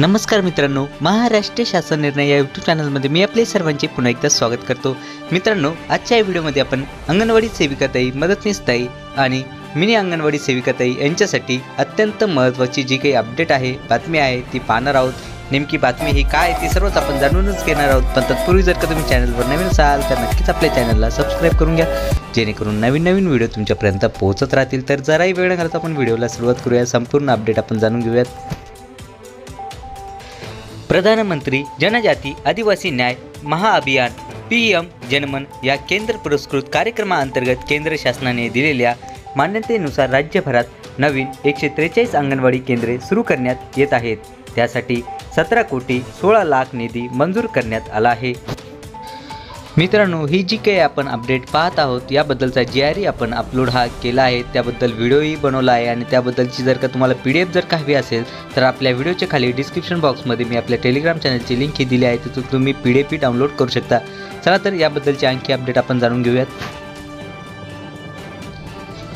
नमस्कार मित्रांनो, महाराष्ट्र शासन निर्णय या यूट्यूब चॅनलमध्ये मी आपले सर्वांचे पुन्हा एकदा स्वागत करतो। मित्रांनो, आजच्या या व्हिडिओमध्ये आपण अंगणवाडी सेविकाताई, मदतनीसताई आणि मिनी अंगणवाडी सेविकाताई यांच्यासाठी अत्यंत महत्त्वाची जी काही अपडेट आहे, बातमी आहे ती पाहणार आहोत। नेमकी बातमी ही काय ती सर्वच आपण जाणूनच घेणार आहोत। पण तत्पूर्वी जर का तुम्ही चॅनलवर नवीन असाल तर नक्कीच आपल्या चॅनलला सबस्क्राइब करून घ्या, जेणेकरून नवीन व्हिडिओ तुमच्यापर्यंत पोहोचत राहतील। तर जराही वेळ न घालता आपण व्हिडिओला सुरुवात करूया। संपूर्ण अपडेट आपण जाणून घेऊयात। प्रधानमंत्री जनजाति आदिवासी न्याय महाअभियान PM जनमन या केंद्र पुरस्कृत कार्यक्रमाअंतर्गत केंद्र शासनाने दिलेल्या मान्यतेनुसार राज्यभरात नवीन 143 अंगणवाडी केंद्रे सुरू करण्यात येत आहेत। त्यासाठी 17,16,00,000 निधी मंजूर करण्यात आला आहे। मित्रांनो, ही जी काही आपण अपडेट पाहत आहोत याबद्दलचा GRE आपण अपलोड केला आहे, त्याबद्दल व्हिडिओही बनवला आहे आणि त्याबद्दलची जर का तुम्हाला PDF जर का हवी असेल तर आपल्या व्हिडिओच्या खाली डिस्क्रिप्शन बॉक्समध्ये मी आपल्या टेलिग्राम चॅनलची लिंक ही दिली आहे, तिथून तुम्ही PDF डाउनलोड करू शकता। चला तर याबद्दलची आणखी अपडेट आपण जाणून घेऊयात।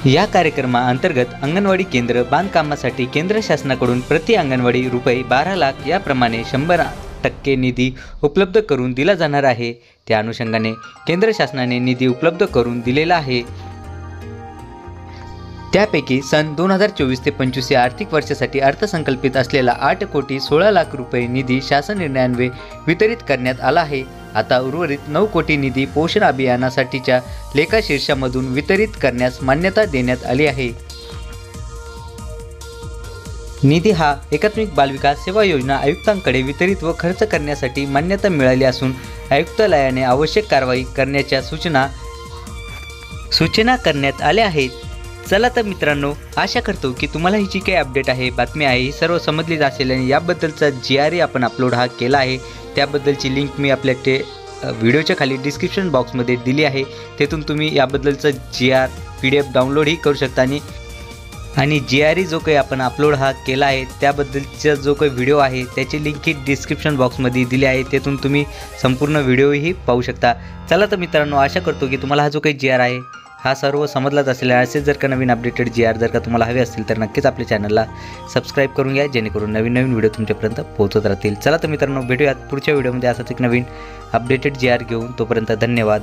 या कार्यक्रमाअंतर्गत अंगणवाडी केंद्र बांधकामासाठी केंद्र शासनाकडून प्रति अंगणवाडी रुपये 12 लाख याप्रमाणे 100% निधी उपलब्ध करून दिला जाणार आहे। त्या अनुषंगाने केंद्र शासनाने निधी उपलब्ध करून दिलेला आहे। त्यापैकी सन 2024 ते 25 या आर्थिक वर्षासाठी अर्थसंकल्पित असलेला 8,16,00,000 रुपये निधी शासन निर्णयान्वये वितरित करण्यात आला आहे। आता उर्वरित 9 कोटी निधी पोषण अभियानासाठीच्या लेखाशीर्षामधून वितरित करण्यास मान्यता देण्यात आली आहे। निधी हा एकात्मिक बालविकास सेवा योजना आयुक्तांकडे वितरित व खर्च करण्यासाठी मान्यता मिळाली असून आयुक्तालयाने आवश्यक कारवाई करण्याच्या सूचना करण्यात आल्या आहेत। चला तर मित्रांनो, आशा करतो की तुम्हाला ही जी काही अपडेट आहे, बातमी आहे, ही सर्व समजली असेल आणि याबद्दलचा GRE आपण अपलोड केला आहे, त्याबद्दलची लिंक मी आपल्या व्हिडिओच्या खाली डिस्क्रिप्शन बॉक्समध्ये दिली आहे, तेथून तुम्ही याबद्दलचा PDF डाउनलोडही करू शकता आणि GRE जो काही आपण अपलोड केला आहे त्याबद्दलचा जो काही व्हिडिओ आहे त्याची लिंक ही डिस्क्रिप्शन बॉक्समध्ये दिली आहे, तेथून तुम्ही संपूर्ण व्हिडिओही पाहू शकता। चला तर मित्रांनो, आशा करतो की तुम्हाला हा जो काही GR आहे हा सर्व समजलाच असेल। असेच जर का नवीन अपडेटेड GR जर का तुम्हाला हवे असतील तर नक्कीच आपल्या चॅनलला सबस्क्राइब करून घ्या, जेणेकरून नवीन व्हिडिओ तुमच्यापर्यंत पोहोचत राहतील। चला तर मित्रांनो, भेटूयात पुढच्या व्हिडिओमध्ये असाच एक नवीन अपडेटेड GR घेऊन। तोपर्यंत धन्यवाद।